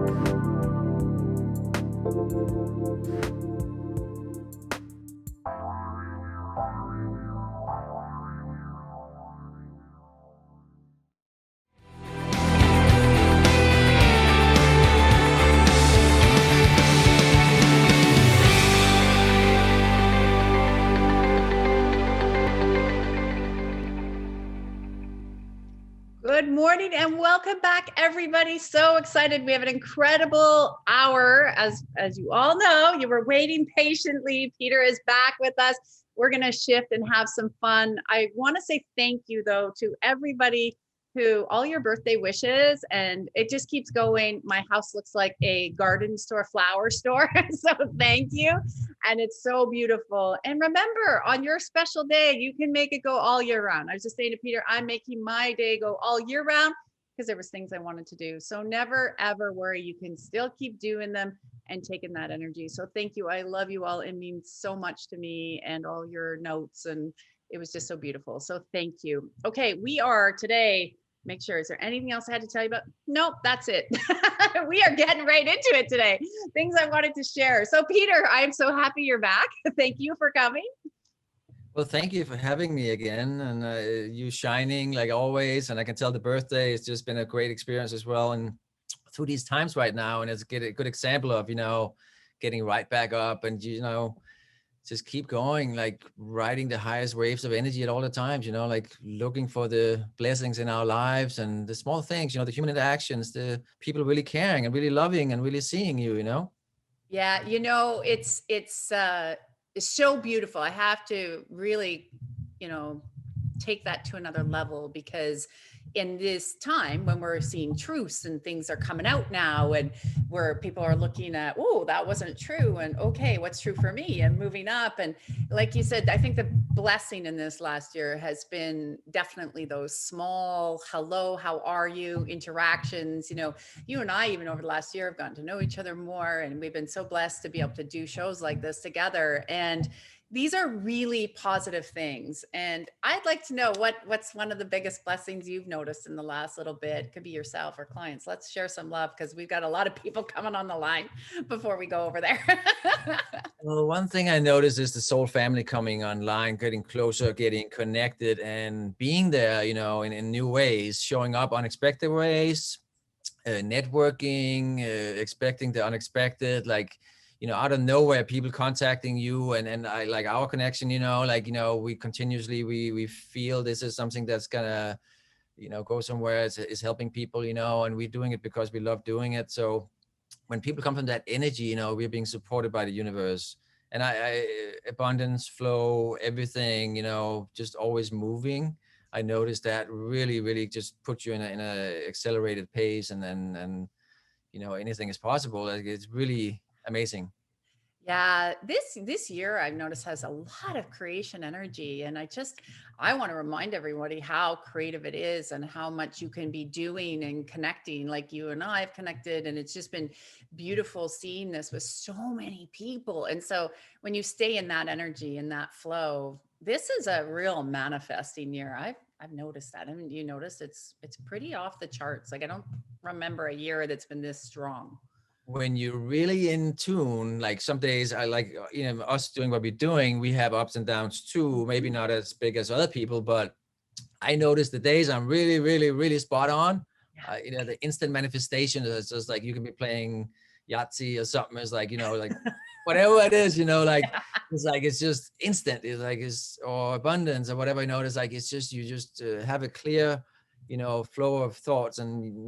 Good morning and welcome back, everybody. So excited. We have an incredible hour. As you all know, you were waiting patiently. Peter is back with us. We're going to shift and have some fun. I want to say thank you, though, to everybody who all your birthday wishes, and it just keeps going. My house looks like a garden store, flower store. So thank you. And it's so beautiful. And remember, on your special day, you can make it go all year round. I was just saying to Peter, I'm making my day go all year round because there was things I wanted to do. So never, ever worry. You can still keep doing them and taking that energy. So thank you. I love you all. It means so much to me and all your notes. And it was just so beautiful. So thank you. Okay, we are today. Make sure, is there anything else I had to tell you about? Nope, that's it. We are getting right into it today. Things I wanted to share. So Peter, I'm so happy you're back. Thank you for coming. Well, thank you for having me again, and you shining like always. And I can tell the birthday has just been a great experience as well. And through these times right now, and it's a good example of, getting right back up and, just keep going, like riding the highest waves of energy at all the times, like looking for the blessings in our lives and the small things, the human interactions, the people really caring and really loving and really seeing you, Yeah, it's so beautiful. I have to really, take that to another level, because in this time when we're seeing truths and things are coming out now, and where people are looking at, oh, that wasn't true, and okay, what's true for me, and moving up. And like you said, I think the blessing in this last year has been definitely those small hello, how are you interactions. You and I, even over the last year, have gotten to know each other more, and we've been so blessed to be able to do shows like this together. And these are really positive things. And I'd like to know what's one of the biggest blessings you've noticed in the last little bit. It could be yourself or clients. Let's share some love, because we've got a lot of people coming on the line before we go over there. Well, one thing I noticed is the soul family coming online, getting closer, getting connected, and being there, in new ways, showing up unexpected ways, networking, expecting the unexpected, like, out of nowhere, people contacting you, and I like our connection, we continuously, we feel this is something that's gonna, go somewhere, is helping people, and we're doing it because we love doing it. So when people come from that energy, we're being supported by the universe, and I abundance, flow, everything, just always moving. I noticed that really, really just put you in a accelerated pace, and anything is possible. Like, it's really amazing. Yeah, this year I've noticed has a lot of creation energy, and I want to remind everybody how creative it is and how much you can be doing and connecting, like you and I have connected. And it's just been beautiful seeing this with so many people. And so when you stay in that energy and that flow, this is a real manifesting year. I've noticed that. I mean, you notice it's pretty off the charts. Like, I don't remember a year that's been this strong. When you're really in tune, like some days I like, us doing what we're doing, we have ups and downs too, maybe not as big as other people, but I notice the days I'm really, really, really spot on. The instant manifestation is just like, you can be playing Yahtzee or something. It's like, like whatever it is, like, it's like, it's just instant. It's like, or abundance or whatever. It's like, it's just, you just have a clear, flow of thoughts, and,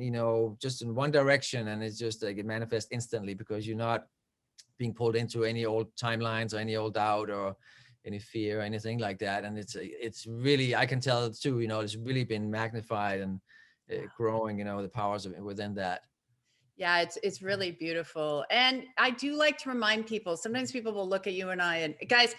just in one direction. And it's just like, it manifests instantly, because you're not being pulled into any old timelines or any old doubt or any fear or anything like that. And it's really, I can tell too, it's really been magnified and growing, the powers within that. Yeah, it's really beautiful. And I do like to remind people, sometimes people will look at you and I, and guys,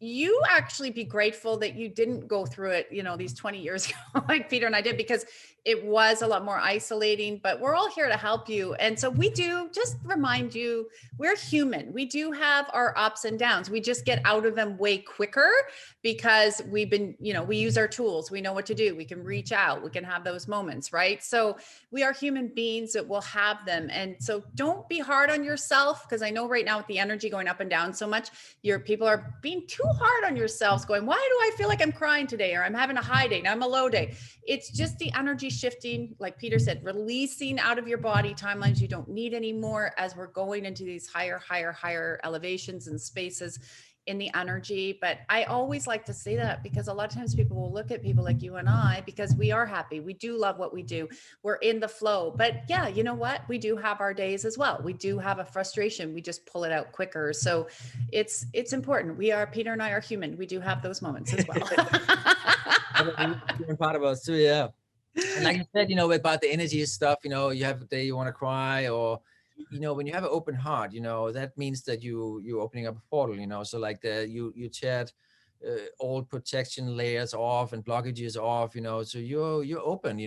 you actually be grateful that you didn't go through it, these 20 years ago, like Peter and I did, because it was a lot more isolating, but we're all here to help you. And so we do just remind you, we're human. We do have our ups and downs. We just get out of them way quicker because we've been, we use our tools. We know what to do. We can reach out. We can have those moments, right? So we are human beings that will have them. And so don't be hard on yourself, because I know right now with the energy going up and down so much, your people are being too hard on yourselves, going, why do I feel like I'm crying today? Or I'm having a high day. Now I'm a low day. It's just the energy shifting, like Peter said, releasing out of your body timelines you don't need anymore as we're going into these higher elevations and spaces in the energy. But I always like to say that because a lot of times people will look at people like you and I, because we are happy. We do love what we do. We're in the flow. But yeah, you know what? We do have our days as well. We do have a frustration. We just pull it out quicker. So it's important. Peter and I are human. We do have those moments as well. Part of us too, yeah. And like you said, about the energy stuff, you have a day you want to cry, or, when you have an open heart, that means that you're opening up a portal, so like you chat old protection layers off and blockages off, so you're open,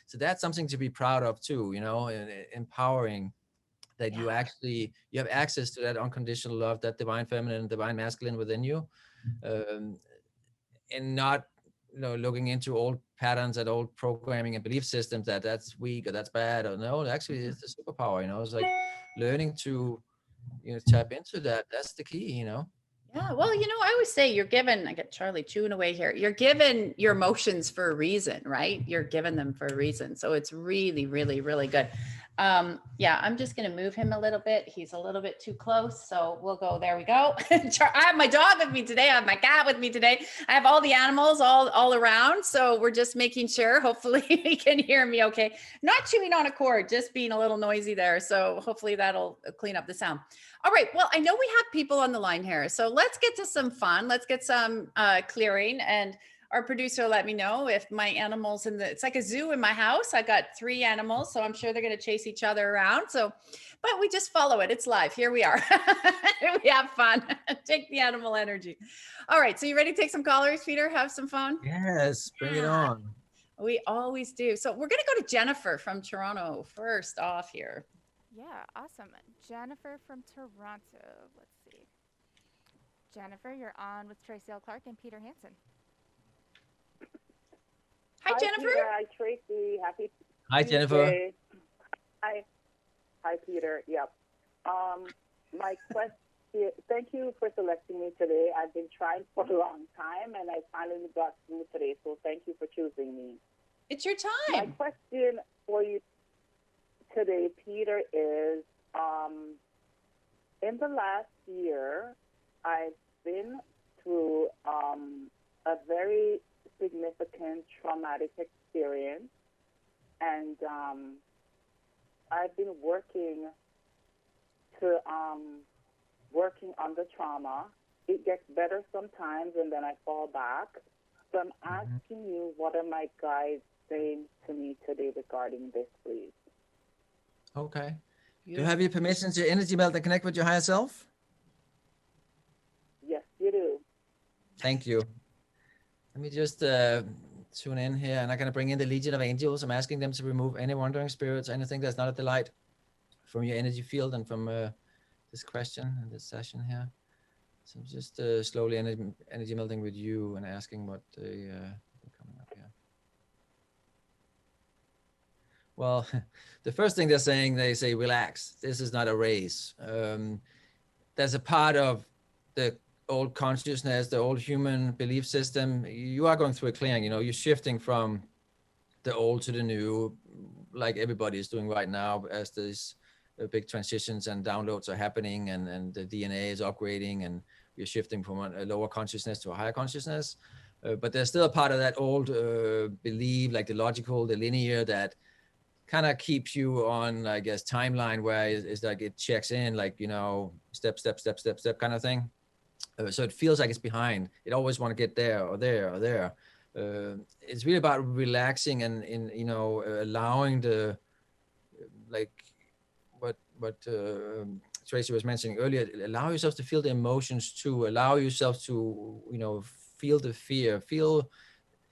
so that's something to be proud of too, and empowering that you have access to that unconditional love, that divine feminine and divine masculine within you, and not looking into old patterns and old programming and belief systems that's weak or that's bad, or no, actually it's a superpower. It's like learning to tap into that. That's the key. Yeah, well, I always say you're given, I get Charlie chewing away here. You're given your emotions for a reason, right? You're given them for a reason. So it's really, really, really good. Yeah, I'm just going to move him a little bit. He's a little bit too close. So we'll go, there we go. I have my dog with me today. I have my cat with me today. I have all the animals all around. So we're just making sure, hopefully he can hear me okay. Not chewing on a cord, just being a little noisy there. So hopefully that'll clean up the sound. All right. Well, I know we have people on the line here. So let's get to some fun. Let's get some clearing, and our producer let me know if my animals it's like a zoo in my house. I got 3 animals, so I'm sure they're going to chase each other around. So, but we just follow it. It's live. Here we are. We have fun. Take the animal energy. All right. So you ready to take some callers, Peter? Have some fun? Yes. Bring it on. We always do. So we're going to go to Jennifer from Toronto first off here. Yeah, awesome. Jennifer from Toronto. Let's see. Jennifer, you're on with Tracy L. Clark and Peter Hansen. Hi, Jennifer. Peter. Hi, Tracy. Happy Hi, Tuesday. Jennifer. Hi, Peter. Yep. My question, thank you for selecting me today. I've been trying for a long time, and I finally got through today, so thank you for choosing me. It's your time. My question for you today, Peter, is in the last year, I've been through a very significant traumatic experience, and I've been working on the trauma. It gets better sometimes, and then I fall back. So I'm asking you, what are my guides saying to me today regarding this, please? Okay. Do you have your permission to energy melt and connect with your higher self? Yes, you do. Thank you. Let me just tune in here, and I'm going to bring in the Legion of Angels. I'm asking them to remove any wandering spirits, anything that's not a delight from your energy field and from this question and this session here. So I'm just slowly energy melting with you and asking what coming up here. Well, the first thing they say, relax. This is not a race. There's a part of the old consciousness, the old human belief system. You are going through a clearing, you're shifting from the old to the new, like everybody is doing right now as these big transitions and downloads are happening, and the DNA is upgrading, and we're shifting from a lower consciousness to a higher consciousness. But there's still a part of that old belief, like the logical, the linear, that kind of keeps you on, I guess, timeline where it's like it checks in, like, step kind of thing. So it feels like it's behind. It always want to get there or there or there. It's really about relaxing and allowing the, like what Tracy was mentioning earlier, allow yourself to feel the emotions too. Allow yourself to, feel the fear, feel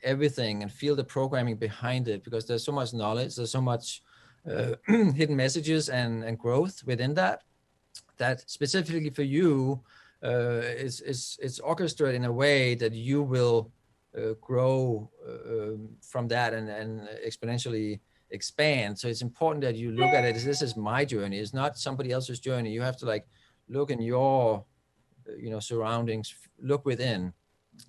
everything and feel the programming behind it, because there's so much knowledge, there's so much hidden messages and growth within that specifically for you it's orchestrated in a way that you will grow from that and exponentially expand. So it's important that you look at it as this is my journey. It's not somebody else's journey. You have to like look in your surroundings, look within.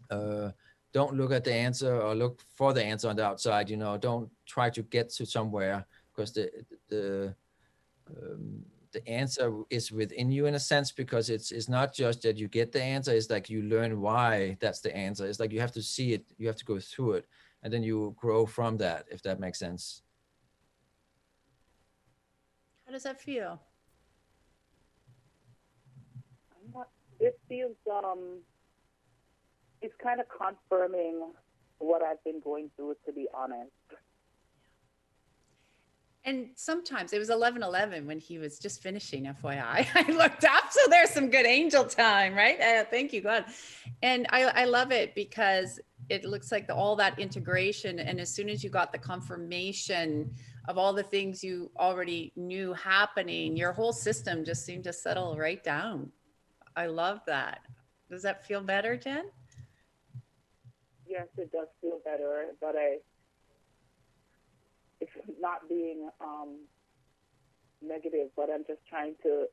Don't look at the answer or look for the answer on the outside. Don't try to get to somewhere, because the answer is within you in a sense, because it's not just that you get the answer. It's like you learn why that's the answer. It's like you have to see it, you have to go through it, and then you grow from that, if that makes sense. How does that feel? It feels it's kind of confirming what I've been going through, to be honest. And sometimes it was 11:11 when he was just finishing, FYI. I looked up, so there's some good angel time, right? Thank you, God. And I love it because it looks like all that integration. And as soon as you got the confirmation of all the things you already knew happening, your whole system just seemed to settle right down. I love that. Does that feel better, Jen? Yes, it does feel better, but it's not being negative, but I'm just trying to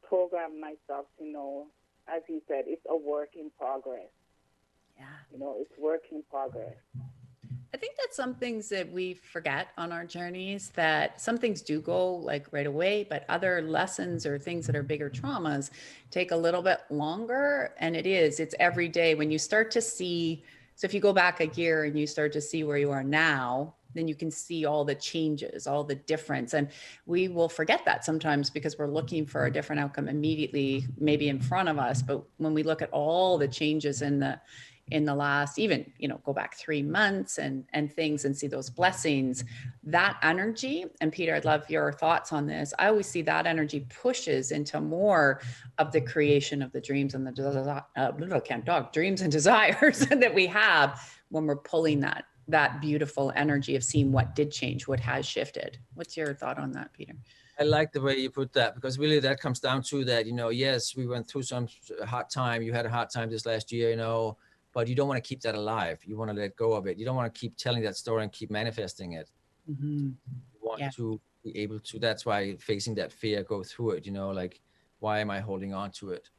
program myself to know, as you said, it's a work in progress. Yeah. It's work in progress. I think that's some things that we forget on our journeys, that some things do go like right away, but other lessons or things that are bigger traumas take a little bit longer. And it's every day when you start to see. So if you go back a year and you start to see where you are now, then you can see all the changes, all the difference. And we will forget that sometimes because we're looking for a different outcome immediately, maybe in front of us. But when we look at all the changes in the last, even, go back 3 months and things and see those blessings, that energy. And Peter, I'd love your thoughts on this. I always see that energy pushes into more of the creation of the dreams and dreams and desires that we have when we're pulling that beautiful energy of seeing what did change, what has shifted. What's your thought on that, Peter? I like the way you put that, because really that comes down to that, yes, we went through some hard time. You had a hard time this last year, but you don't want to keep that alive. You want to let go of it. You don't want to keep telling that story and keep manifesting it. Mm-hmm. You want to be able to, that's why facing that fear, go through it, like, why am I holding on to it?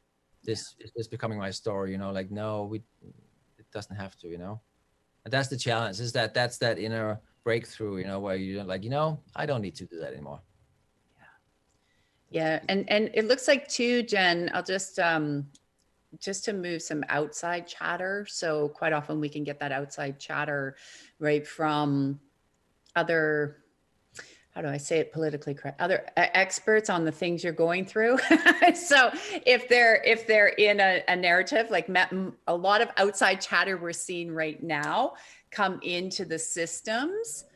This is becoming my story, like, no, it doesn't have to, and that's the challenge, is that's that inner breakthrough, where you're like, I don't need to do that anymore. Yeah. And it looks like too, Jen, I'll just to move some outside chatter. So quite often we can get that outside chatter right from other, how do I say it politically correct, other experts on the things you're going through. So if they're in a narrative, like a lot of outside chatter we're seeing right now come into the systems,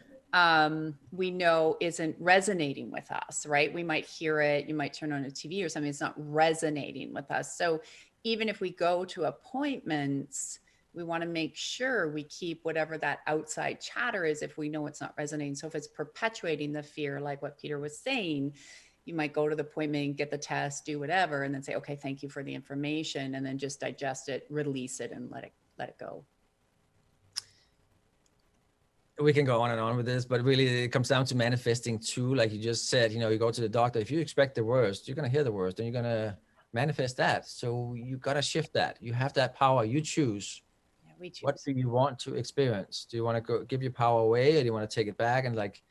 we know isn't resonating with us, right? We might hear it, you might turn on a TV or something, it's not resonating with us. So even if we go to appointments, we want to make sure we keep whatever that outside chatter is if we know it's not resonating. So if it's perpetuating the fear, like what Peter was saying, you might go to the appointment, get the test, do whatever, and then say, okay, thank you for the information, and then just digest it, release it, and let it go. We can go on and on with this, but really it comes down to manifesting too. Like you just said, you go to the doctor, if you expect the worst, you're going to hear the worst, and you're going to manifest that. So you got to shift that. You have that power. You choose. Yeah, we choose. What do you want to experience? Do you want to go give your power away, or do you want to take it back and like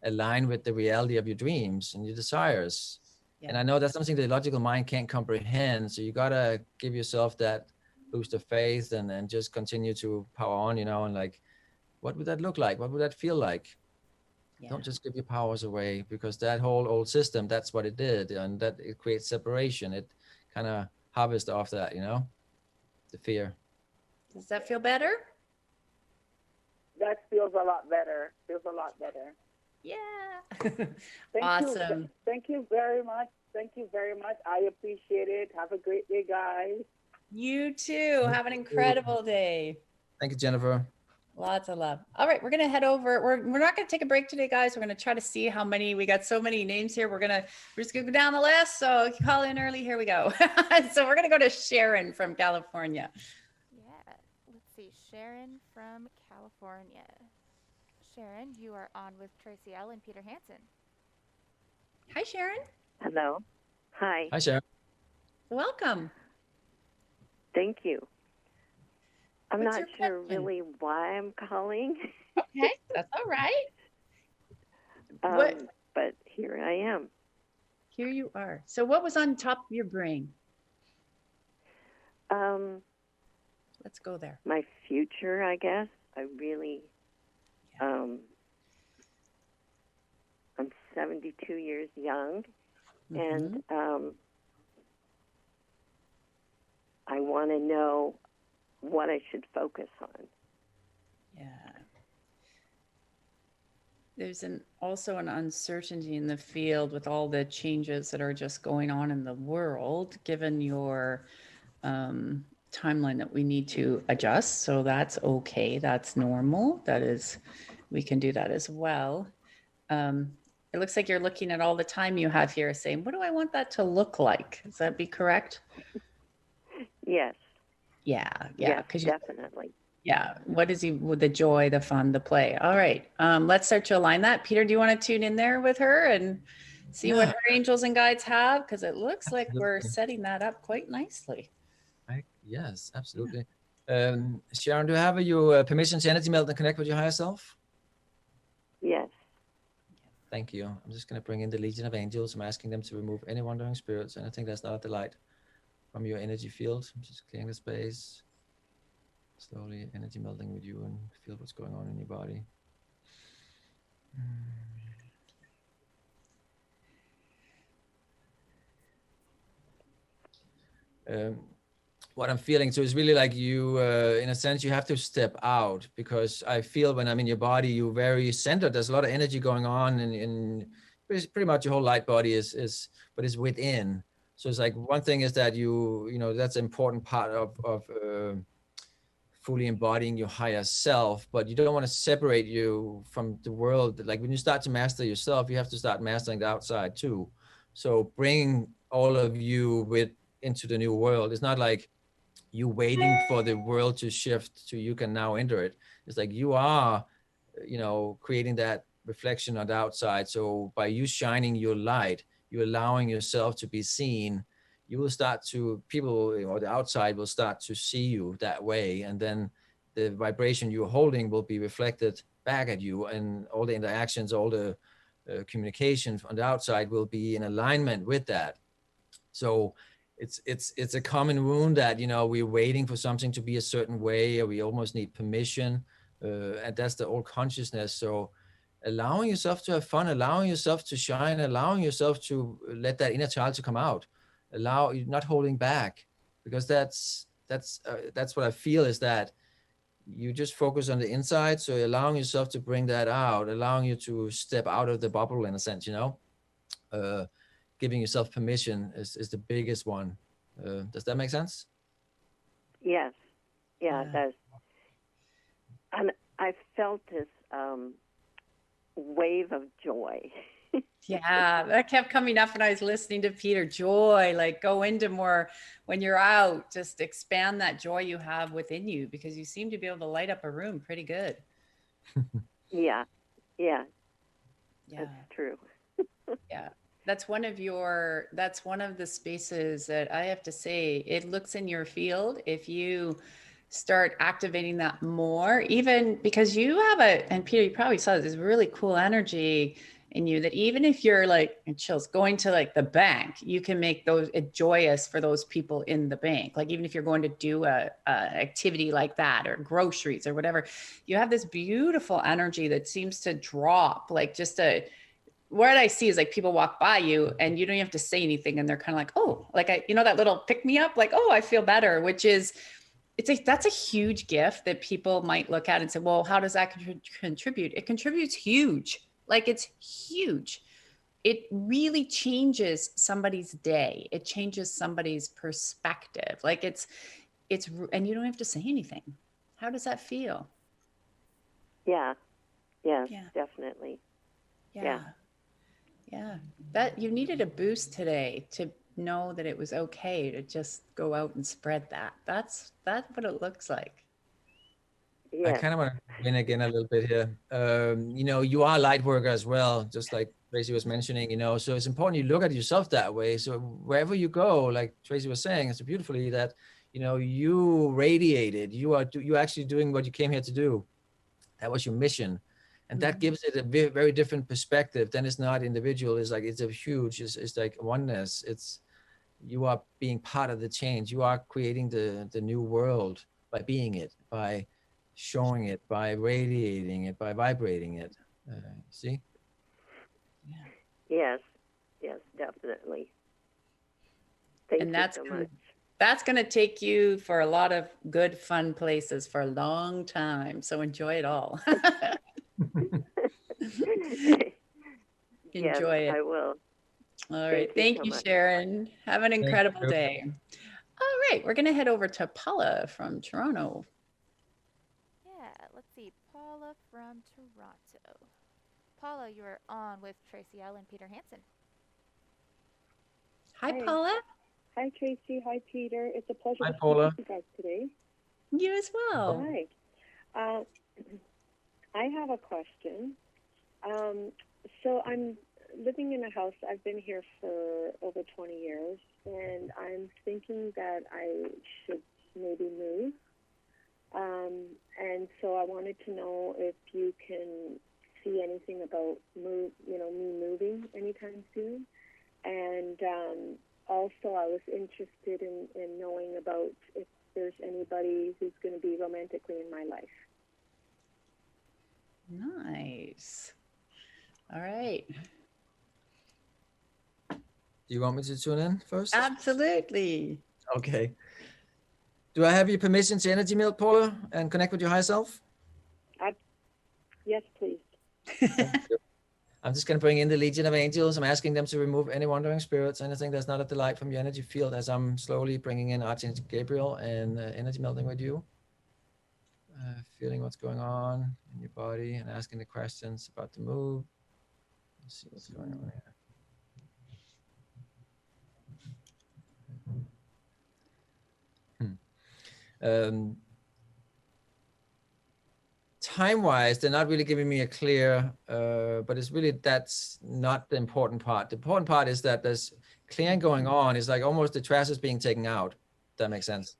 align with the reality of your dreams and your desires? Yeah. And I know that's something the logical mind can't comprehend. So you got to give yourself that boost of faith and just continue to power on, and like, what would that look like? What would that feel like? Yeah. Don't just give your powers away, because that whole old system, that's what it did. And that it creates separation. It kind of harvests off that, the fear. Does that feel better? That feels a lot better. Feels a lot better. Yeah. Awesome. Thank you very much. Thank you very much. I appreciate it. Have a great day, guys. You too. Have an incredible day. Thank you, Jennifer. Lots of love. All right, we're gonna head over. We're not gonna take a break today, guys. We're gonna try to see how many. We got so many names here. We're just gonna go down the list. So call in early. Here we go. So we're gonna go to Sharon from California. Yeah, let's see. Sharon from California. Sharon, you are on with Tracy L. and Peter Hansen. Hi, Sharon. Hello. Hi. Hi, Sharon. Welcome. Thank you. I'm What's not your sure question? really why I'm calling, Okay, that's all right. What? but here I am. Here you are. So what was on top of your brain? Let's go there. My future, I guess. I really, I'm 72 years young, and I want to know what I should focus on. Yeah. There's also an uncertainty in the field with all the changes that are just going on in the world, given your timeline that we need to adjust. So that's okay. That's normal. We can do that as well. It looks like you're looking at all the time you have here saying, what do I want that to look like? Does that be correct? Yes. Yeah. Yes, definitely. Yeah. What is with the joy, the fun, the play? All right. Let's start to align that. Peter, do you want to tune in there with her and see what her angels and guides have? Because it looks like we're setting that up quite nicely. Yes, absolutely. Sharon, do you have your permission to energy melt and connect with your higher self? Yes. Thank you. I'm just going to bring in the Legion of Angels. I'm asking them to remove any wandering spirits, and I think that's not the light from your energy field. I'm just clearing the space. Slowly energy melting with you and feel what's going on in your body. What I'm feeling so is really like you, in a sense, you have to step out, because I feel when I'm in your body, you're very centered. There's a lot of energy going on, and in pretty much your whole light body is within. So it's like one thing is that that's an important part of fully embodying your higher self, but you don't want to separate you from the world. Like when you start to master yourself, you have to start mastering the outside too. So bring all of you into the new world. It's not like you waiting for the world to shift so you can now enter it. It's like you are, creating that reflection on the outside. So by you shining your light, you're allowing yourself to be seen. You will start to, people or the outside will start to see you that way. And then the vibration you're holding will be reflected back at you, and all the interactions, all the communication on the outside will be in alignment with that. So it's a common wound that, we're waiting for something to be a certain way, or we almost need permission. And that's the old consciousness. So allowing yourself to have fun, allowing yourself to shine, allowing yourself to let that inner child to come out, not holding back, because that's what I feel is that you just focus on the inside. So allowing yourself to bring that out, allowing you to step out of the bubble in a sense, giving yourself permission is the biggest one. Does that make sense? Yes. Yeah, it does. And I felt this wave of joy. Yeah, that kept coming up when I was listening to Peter. Joy, like go into more when you're out, just expand that joy you have within you, because you seem to be able to light up a room pretty good. Yeah. That's true. Yeah. That's one of the spaces that I have to say, it looks in your field. If you start activating that more, even because you have and Peter, you probably saw this really cool energy in you, that even if you're like, and chills, going to like the bank, you can make those joyous for those people in the bank. Like even if you're going to do a activity like that, or groceries or whatever, you have this beautiful energy that seems to drop, like just what I see is like people walk by you and you don't even have to say anything, and they're kind of like, oh, like that little pick me up, like, oh, I feel better, which is, that's a huge gift that people might look at and say, well, how does that contribute? It contributes huge. Like it's huge. It really changes somebody's day. It changes somebody's perspective. Like it's, and you don't have to say anything. How does that feel? Yeah. Yes, Yeah. definitely. Yeah. Yeah. That you needed a boost today to know that it was okay to just go out and spread that. That's what it looks like. I Yes. kind of want to win again a little bit here. You know, you are a light worker as well, just like Tracy was mentioning, you know, so it's important you look at yourself that way. So wherever you go, like Tracy was saying, so beautifully that, you know, you radiated, you're actually doing what you came here to do. That was your mission. And that gives it a very different perspective. Then it's not individual. It's like, it's a huge, it's like oneness. You are being part of the change. You are creating the new world by being it, by showing it, by radiating it, by vibrating it. See? Yes. Yes, definitely. Thank And you so much. that's going to take you for a lot of good, fun places for a long time. So enjoy it all. Yes, Enjoy it. I will. All right. Thank Thank you you, so much. Sharon. Have an incredible you. day. All right. We're going to head over to Paula from Toronto. Yeah, let's see. Paula from Toronto. Paula, you are on with Tracy L. and Peter Hansen. Hi, Hi. Paula. Hi, Tracy. Hi, Peter. It's a pleasure Hi, to Paula. speak to you guys today. You as well. Hi. I have a question. So I'm living in a house. I've been here for over 20 years, and I'm thinking that I should maybe move. And so I wanted to know if you can see anything about me moving anytime soon. And also I was interested in knowing about if there's anybody who's going to be romantically in my life. Nice. All right. Do you want me to tune in first? Absolutely. Okay. Do I have your permission to energy melt, Paula, and connect with your higher self? Yes, please. I'm just going to bring in the Legion of Angels. I'm asking them to remove any wandering spirits, anything that's not a delight from your energy field, as I'm slowly bringing in Archangel Gabriel and energy melting with you. Feeling what's going on in your body and asking the questions about the move. Let's see what's going on here. Time-wise, they're not really giving me a clear, but it's really, that's not the important part. The important part is that there's clearing going on. It's like almost the trash is being taken out. If that makes sense.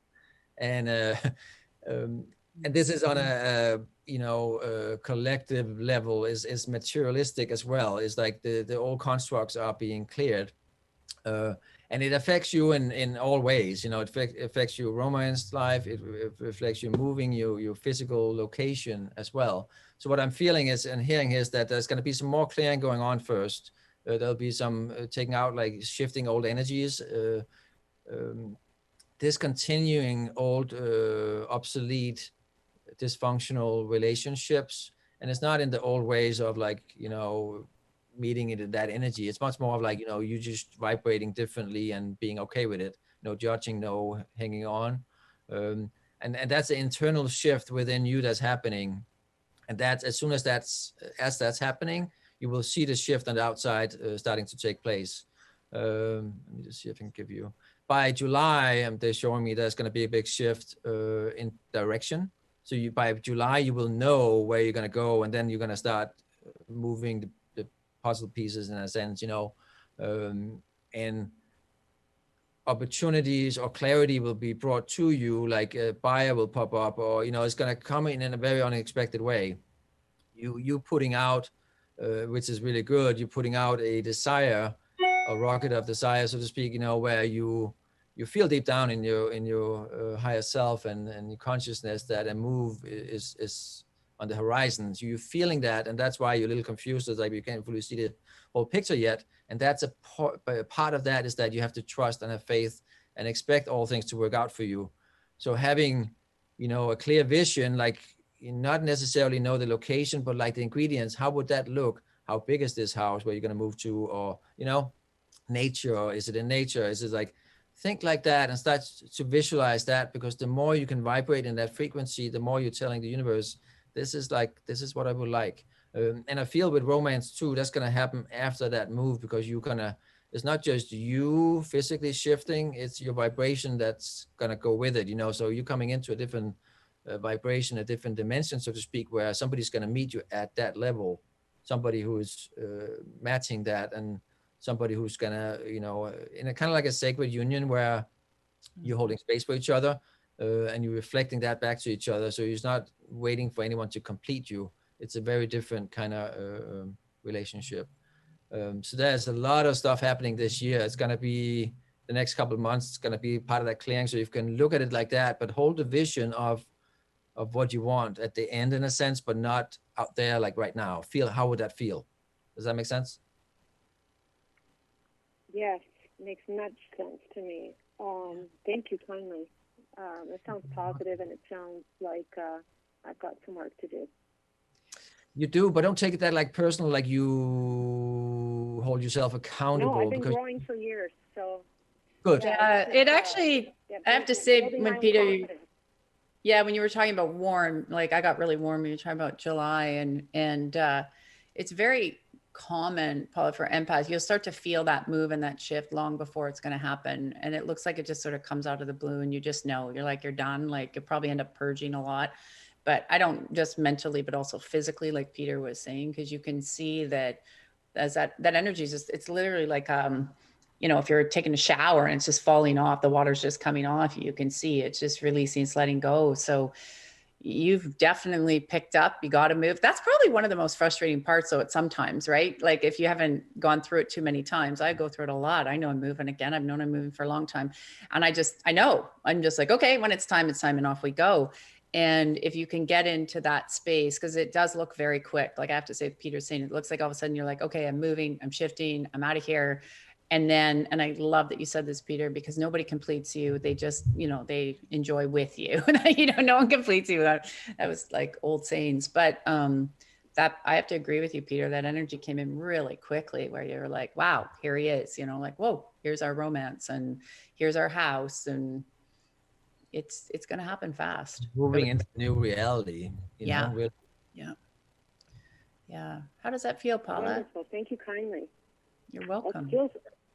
And this is on a collective level, is materialistic as well. It's like the old constructs are being cleared. And it affects you in all ways. You know, it affects your romance life. It reflects you moving, your physical location as well. So what I'm feeling is and hearing is that there's going to be some more clearing going on first. There'll be some taking out, like shifting old energies, discontinuing old, obsolete, dysfunctional relationships. And it's not in the old ways of like, you know, meeting into that energy. It's much more of like, you know, you just vibrating differently and being okay with it. No judging, no hanging on. And that's the internal shift within you that's happening. And that's as soon as that's happening, you will see the shift on the outside starting to take place. Let me just see if I can give you. By July, they're showing me there's going to be a big shift in direction. So by July, you will know where you're going to go, and then you're going to start moving the puzzle pieces in a sense, you know, and opportunities or clarity will be brought to you, like a buyer will pop up, or, you know, it's going to come in a very unexpected way. You putting out, which is really good, you're putting out a desire, a rocket of desire, so to speak, you know, where you feel deep down in your higher self and your consciousness that a move is on the horizon. So you're feeling that, and that's why you're a little confused. It's like you can't fully see the whole picture yet. And that's a part of that is that you have to trust and have faith and expect all things to work out for you. So having, you know, a clear vision, like you not necessarily know the location, but like the ingredients, how would that look? How big is this house where you're going to move to? Or, you know, nature, or is it in nature? Is it like think like that and start to visualize that, because the more you can vibrate in that frequency, the more you're telling the universe, this is what I would like. And I feel with romance too, that's going to happen after that move, because it's not just you physically shifting, it's your vibration that's going to go with it, so you're coming into a different vibration, a different dimension, so to speak, where somebody's going to meet you at that level, somebody who's matching that, and somebody who's going to, in a kind of like a sacred union where you're holding space for each other, and you're reflecting that back to each other. So you're not waiting for anyone to complete you. It's a very different kind of relationship. So there's a lot of stuff happening this year. It's going to be the next couple of months. It's going to be part of that clearing. So you can look at it like that, but hold the vision of what you want at the end, in a sense, but not out there like right now. How would that feel? Does that make sense? Yes, makes much sense to me. Thank you kindly. It sounds positive, and it sounds like I've got some work to do. You do, but don't take it that like personal, like you hold yourself accountable. No, I've been growing for years, so. Good. Yeah, it actually, I have to say, when Peter, when you were talking about warm, like I got really warm when you were talking about July, and it's very common, Paula, for empaths. You'll start to feel that move and that shift long before it's going to happen. And it looks like it just sort of comes out of the blue, and you just know, you're done. Like you'll probably end up purging a lot. But I don't just mentally, but also physically, like Peter was saying, because you can see that as that energy is just, it's literally like, if you're taking a shower and it's just falling off, the water's just coming off, you can see it's just releasing, it's letting go. So you've definitely picked up, you got to move. That's probably one of the most frustrating parts, though, sometimes, right? Like if you haven't gone through it too many times, I go through it a lot. I know I'm moving again. I've known I'm moving for a long time. And I know, I'm just like, okay, when it's time, and off we go. And if you can get into that space, because it does look very quick. Like I have to say, Peter's saying, it looks like all of a sudden you're like, okay, I'm moving, I'm shifting, I'm out of here. And then, and I love that you said this, Peter, because nobody completes you. They just, they enjoy with you. No one completes you. That was like old sayings, but that I have to agree with you, Peter, that energy came in really quickly where you're like, wow, here he is, like, whoa, here's our romance and here's our house. And it's going to happen fast. Moving into new reality. Yeah. How does that feel, Paula? Wonderful. Thank you kindly. You're welcome.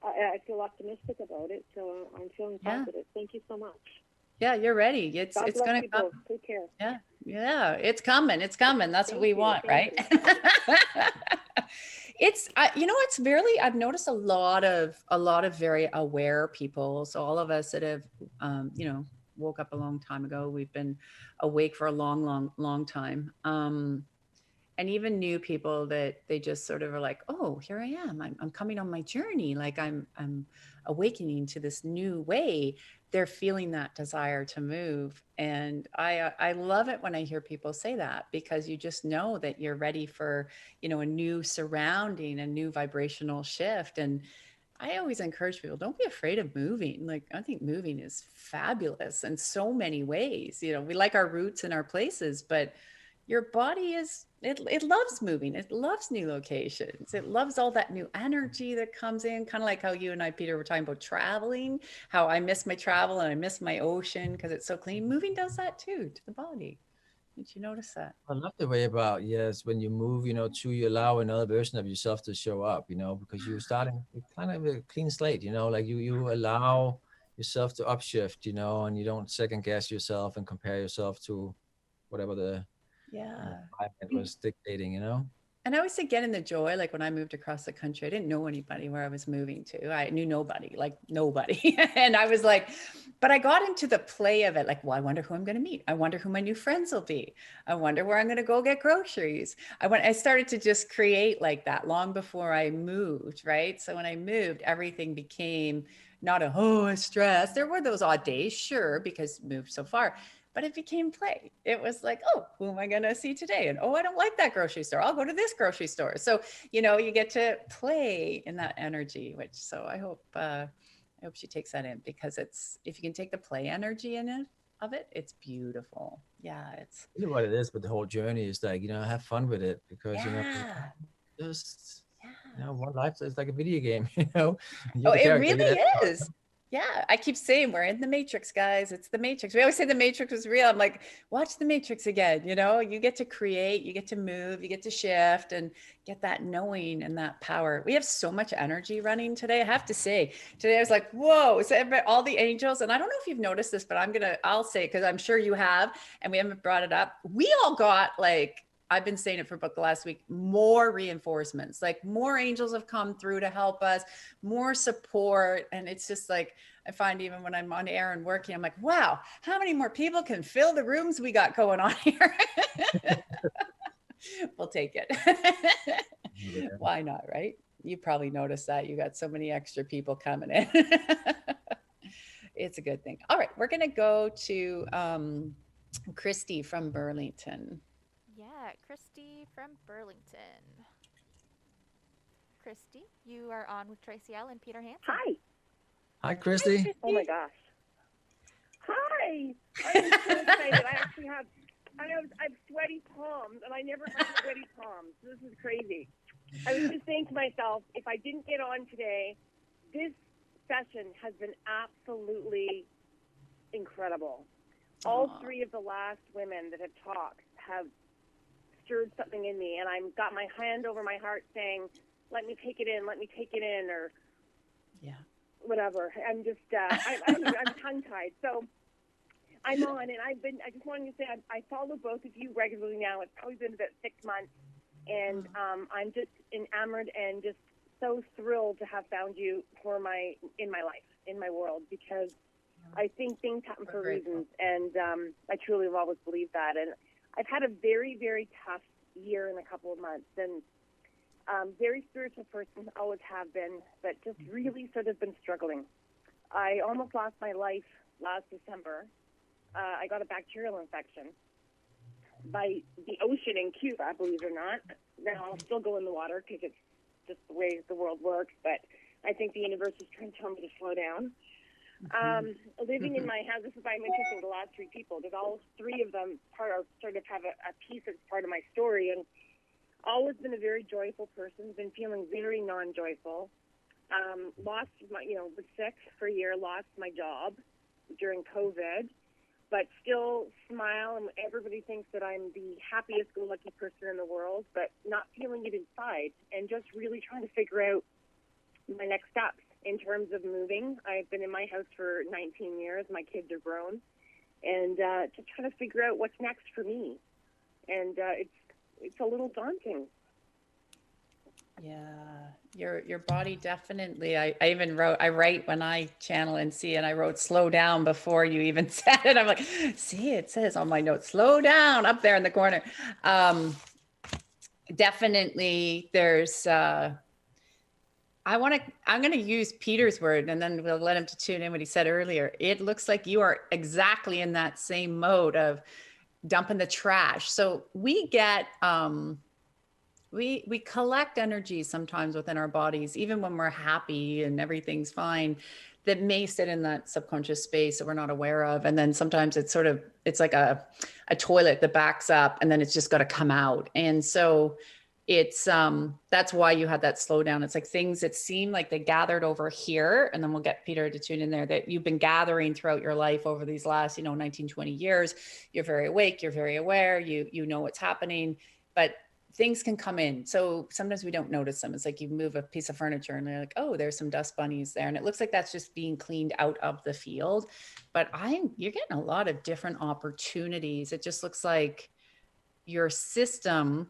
I feel optimistic about it, so I'm feeling positive. Thank you so much. Yeah, you're ready. It's going to come. Take care. Yeah, it's coming. It's coming. That's what we want, right? It's it's really, I've noticed a lot of very aware people. So all of us that have woke up a long time ago, we've been awake for a long time. And even new people that they just sort of are like, oh, here I am. I'm coming on my journey. Like I'm awakening to this new way. They're feeling that desire to move. And I love it when I hear people say that, because you just know that you're ready for, a new surrounding, a new vibrational shift. And I always encourage people, don't be afraid of moving. Like, I think moving is fabulous in so many ways. We like our roots and our places, but your body it loves moving. It loves new locations. It loves all that new energy that comes in, kind of like how you and I, Peter, were talking about traveling, how I miss my travel and I miss my ocean because it's so clean. Moving does that too, to the body. Did you notice that? I love the way about, when you move, you allow another version of yourself to show up, because you're starting kind of a clean slate, like you allow yourself to upshift, and you don't second guess yourself and compare yourself to whatever the environment was dictating, And I always say get in the joy. Like when I moved across the country, I didn't know anybody where I was moving to. I knew nobody. And I was like, but I got into the play of it. Like, well, I wonder who I'm going to meet. I wonder who my new friends will be. I wonder where I'm going to go get groceries. I started to just create like that long before I moved. Right. So when I moved, everything became not a stress. There were those odd days, sure, because moved so far. But it became play. It was like, oh, who am I going to see today? And, oh, I don't like that grocery store. I'll go to this grocery store. So, you get to play in that energy, so I hope she takes that in, because if you can take the play energy of it, it's beautiful. Yeah. It's really what it is, but the whole journey is like, have fun with it, because, just, one life is like a video game, it really is. Yeah, I keep saying we're in the Matrix, guys. It's the Matrix. We always say the Matrix was real. I'm like, watch the Matrix again. You know, you get to create, you get to move, you get to shift and get that knowing and that power. We have so much energy running today. I have to say, today I was like, whoa, so all the angels. And I don't know if you've noticed this, but I'll say it because I'm sure you have, and we haven't brought it up. We all got like, I've been saying it for about the last week, more reinforcements, like more angels have come through to help us, more support. And it's just like, I find even when I'm on air and working, I'm like, wow, how many more people can fill the rooms we got going on here? We'll take it. Yeah. Why not, right? You probably noticed that you got so many extra people coming in. It's a good thing. All right, we're going to go to Christy from Burlington. Yeah, Christy from Burlington. Christy, you are on with Tracy L. and Peter Hansen. Hi. Hi, Christy. Oh my gosh. Hi. I'm so excited. I have sweaty palms, and I never have sweaty palms. This is crazy. I was just saying to myself, if I didn't get on today, this session has been absolutely incredible. All three of the last women that have talked have stirred something in me, and I've got my hand over my heart saying, let me take it in, or whatever. I'm just, I'm tongue-tied. So I'm on, and I just wanted to say, I follow both of you regularly now. It's probably been about 6 months, and I'm just enamored and just so thrilled to have found you in my life, in my world, because I think things happen for reasons, and I truly have always believed that. And I've had a very, very tough year in a couple of months, and very spiritual person, always have been, but just really sort of been struggling. I almost lost my life last December. I got a bacterial infection by the ocean in Cuba, believe it or not. Now I'll still go in the water because it's just the way the world works, but I think the universe is trying to tell me to slow down. Living in my house, this is why I'm interested in the last three people, because all three of them sort of have a piece that's part of my story, and always been a very joyful person, been feeling very non-joyful. Lost my, was sick for a year, lost my job during COVID, but still smile, and everybody thinks that I'm the happiest go lucky person in the world, but not feeling it inside, and just really trying to figure out my next steps in terms of moving. I've been in my house for 19 years. My kids are grown, and just trying to figure out what's next for me. And it's a little daunting. Yeah, your body definitely. I even I write when I channel and see, and I wrote slow down before you even said it. I'm like, see, it says on my notes, slow down up there in the corner. Definitely there's, I'm going to use Peter's word, and then we'll let him to tune in what he said earlier. It looks like you are exactly in that same mode of dumping the trash. So we get, we collect energy sometimes within our bodies, even when we're happy and everything's fine, that may sit in that subconscious space that we're not aware of. And then sometimes it's like a toilet that backs up, and then it's just got to come out. And so it's, that's why you had that slowdown. It's like things that seem like they gathered over here, and then we'll get Peter to tune in there, that you've been gathering throughout your life over these last, 19, 20 years. You're very awake, you're very aware, you know what's happening, but things can come in. So sometimes we don't notice them. It's like you move a piece of furniture and they're like, oh, there's some dust bunnies there. And it looks like that's just being cleaned out of the field. But you're getting a lot of different opportunities. It just looks like your system.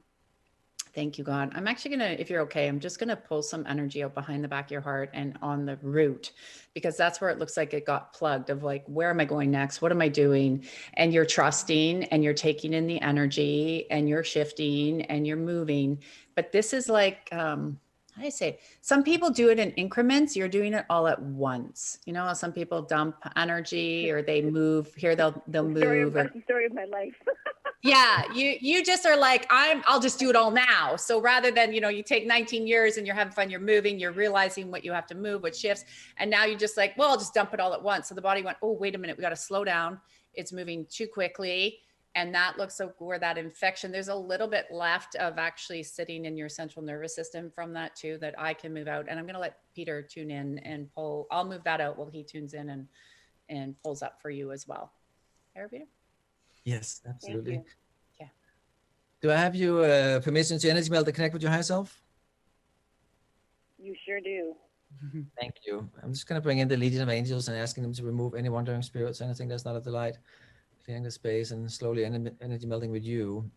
Thank you, God. I'm actually going to, if you're okay, I'm just going to pull some energy out behind the back of your heart and on the root, because that's where it looks like it got plugged, of like, where am I going next? What am I doing? And you're trusting, and you're taking in the energy, and you're shifting, and you're moving. But this is like, how do I say? Some people do it in increments. You're doing it all at once. Some people dump energy, or they move here. They'll move. That's the story of my life. Yeah, you just are like, I'll just do it all now. So rather than, you take 19 years and you're having fun, you're moving, you're realizing what you have to move, what shifts. And now you're just like, well, I'll just dump it all at once. So the body went, oh, wait a minute, we got to slow down. It's moving too quickly. And that looks like where that infection, there's a little bit left of actually sitting in your central nervous system from that too, that I can move out. And I'm going to let Peter tune in and pull. I'll move that out while he tunes in and pulls up for you as well. Here, Peter? Yes, absolutely. Thank Yeah. Do I have you permission to energy melt to connect with your higher self? You sure do. Thank you. I'm just going to bring in the Legion of Angels and asking them to remove any wandering spirits, anything that's not of the light, clearing the space and slowly energy melting with you.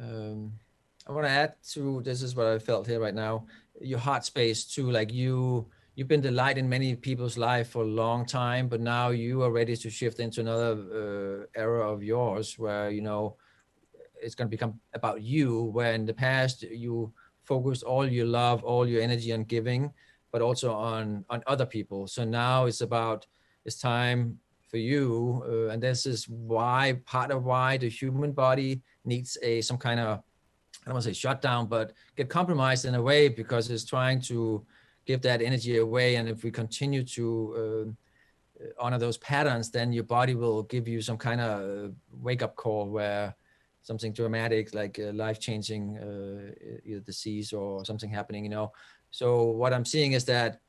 I want to add to, this is what I felt here right now, your heart space too. Like you've been the light in many people's life for a long time, but now you are ready to shift into another era of yours where, you know, it's going to become about you, where in the past you focused all your love, all your energy on giving, but also on other people. So now it's time for you. And this is why, part of why the human body needs some kind of, I don't want to say shutdown, but get compromised in a way, because it's trying to give that energy away. And if we continue to honor those patterns, then your body will give you some kind of wake up call where something dramatic, like a life-changing either disease or something happening, you know. So what I'm seeing is that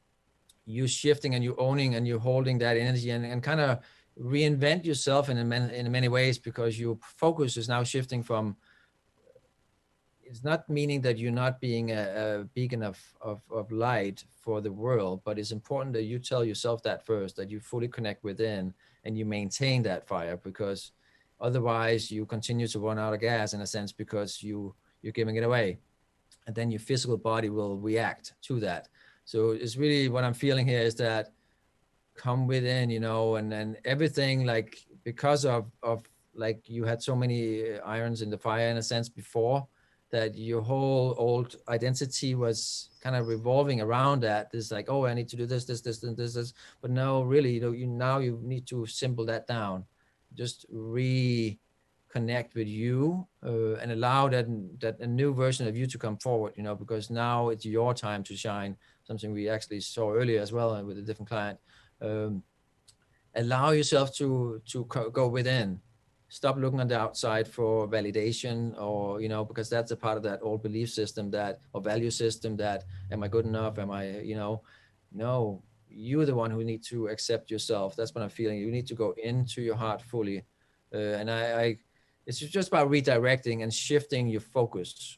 you shifting and you owning and you holding that energy and kind of reinvent yourself in many ways, because your focus is now shifting from, it's not meaning that you're not being a beacon of light for the world, but it's important that you tell yourself that first, that you fully connect within and you maintain that fire, because otherwise you continue to run out of gas in a sense, because you're giving it away, and then your physical body will react to that. So it's really what I'm feeling here is that come within, you know, and then everything, like, because of like you had so many irons in the fire in a sense before, that your whole old identity was kind of revolving around that. This like, oh, I need to do this, and this. But no, really, you know, you need to simple that down. Just reconnect with you and allow that a new version of you to come forward, you know, because now it's your time to shine. Something we actually saw earlier as well with a different client. Allow yourself to go within. Stop looking on the outside for validation, or, you know, because that's a part of that old belief system, that, or value system, that am I good enough? Am I, you know, no, you're the one who need to accept yourself. That's what I'm feeling. You need to go into your heart fully. And it's just about redirecting and shifting your focus.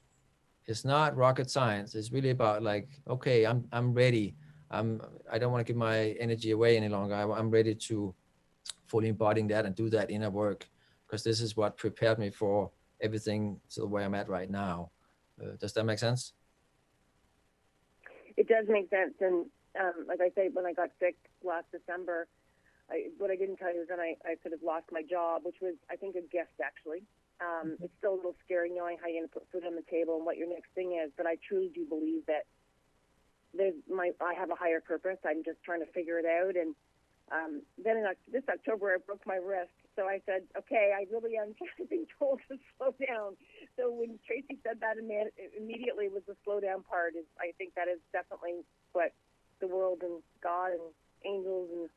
It's not rocket science. It's really about like, okay, I'm ready. I don't want to give my energy away any longer. I'm ready to fully embodying that and do that inner work, because this is what prepared me for everything to where I'm at right now. Does that make sense? It does make sense. And like I said, when I got sick last December, what I didn't tell you is that I sort of lost my job, which was, I think, a gift, actually. It's still a little scary knowing how you're going to put food on the table and what your next thing is, but I truly do believe that I have a higher purpose. I'm just trying to figure it out. And then in this October, I broke my wrist. So I said, okay, I really am being told to slow down. So when Tracy said that, immediately was the slow down part. I think that is definitely what the world and God and angels and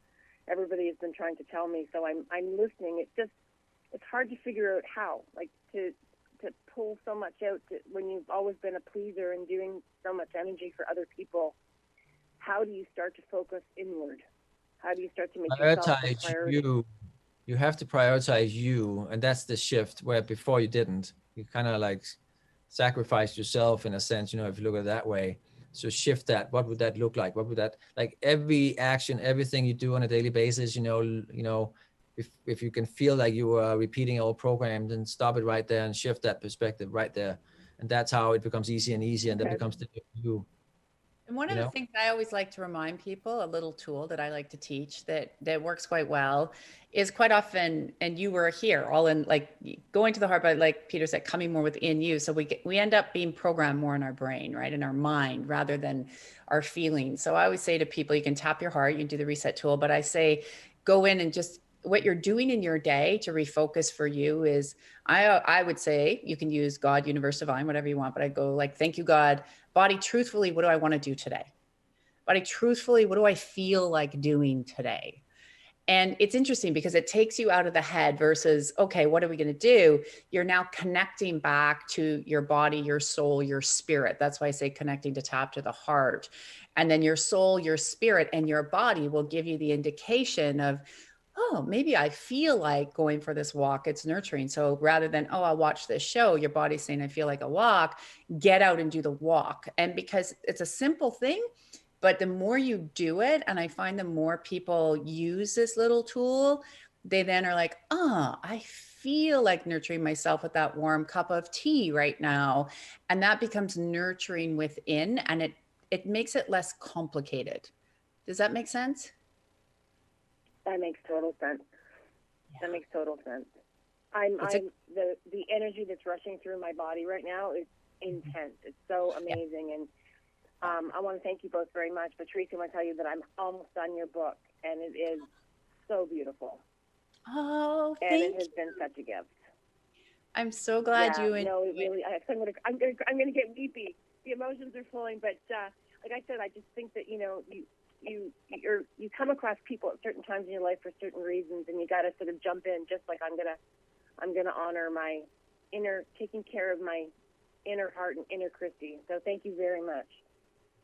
everybody has been trying to tell me. So I'm listening. It's hard to figure out how, like to pull so much out when you've always been a pleaser and doing so much energy for other people. How do you start to focus inward? How do you start to make yourself a priority? You have to prioritize you, and that's the shift where before you didn't. You kind of like sacrifice yourself in a sense, you know, if you look at it that way. So shift that. What would that look like? What would that, like every action, everything you do on a daily basis, you know, if you can feel like you are repeating old programs, then stop it right there and shift that perspective right there. And that's how it becomes easier and easier, and then becomes the you. And one of the things I always like to remind people, a little tool that I like to teach that works quite well, is quite often, and you were here all in, like going to the heart, but like Peter said, coming more within you. So we end up being programmed more in our brain, right? In our mind rather than our feelings. So I always say to people, you can tap your heart, you can do the reset tool, but I say, go in and just what you're doing in your day to refocus for you is, I would say you can use God, universe, divine, whatever you want, but I go like, thank you, God. Body, truthfully, what do I want to do today? Body, truthfully, what do I feel like doing today? And it's interesting because it takes you out of the head versus, okay, what are we going to do? You're now connecting back to your body, your soul, your spirit. That's why I say connecting to tap to the heart. And then your soul, your spirit, and your body will give you the indication of, oh, maybe I feel like going for this walk. It's nurturing. So rather than, oh, I'll watch this show, your body's saying, I feel like a walk, get out and do the walk. And because it's a simple thing, but the more you do it, and I find the more people use this little tool, they then are like, oh, I feel like nurturing myself with that warm cup of tea right now. And that becomes nurturing within, and it makes it less complicated. Does that make sense? That makes total sense. Yeah. That makes total sense. The energy that's rushing through my body right now is intense. It's so amazing. And I want to thank you both very much. But Tracy, I want to tell you that I'm almost done your book, and it is so beautiful. Oh, and it has been such a gift. I'm so glad you enjoyed. No, it really. I'm gonna get weepy. The emotions are flowing, but like I said, I just think that you come across people at certain times in your life for certain reasons, and you got to sort of jump in. Just like I'm gonna honor my taking care of my inner heart and inner Christy. So thank you very much.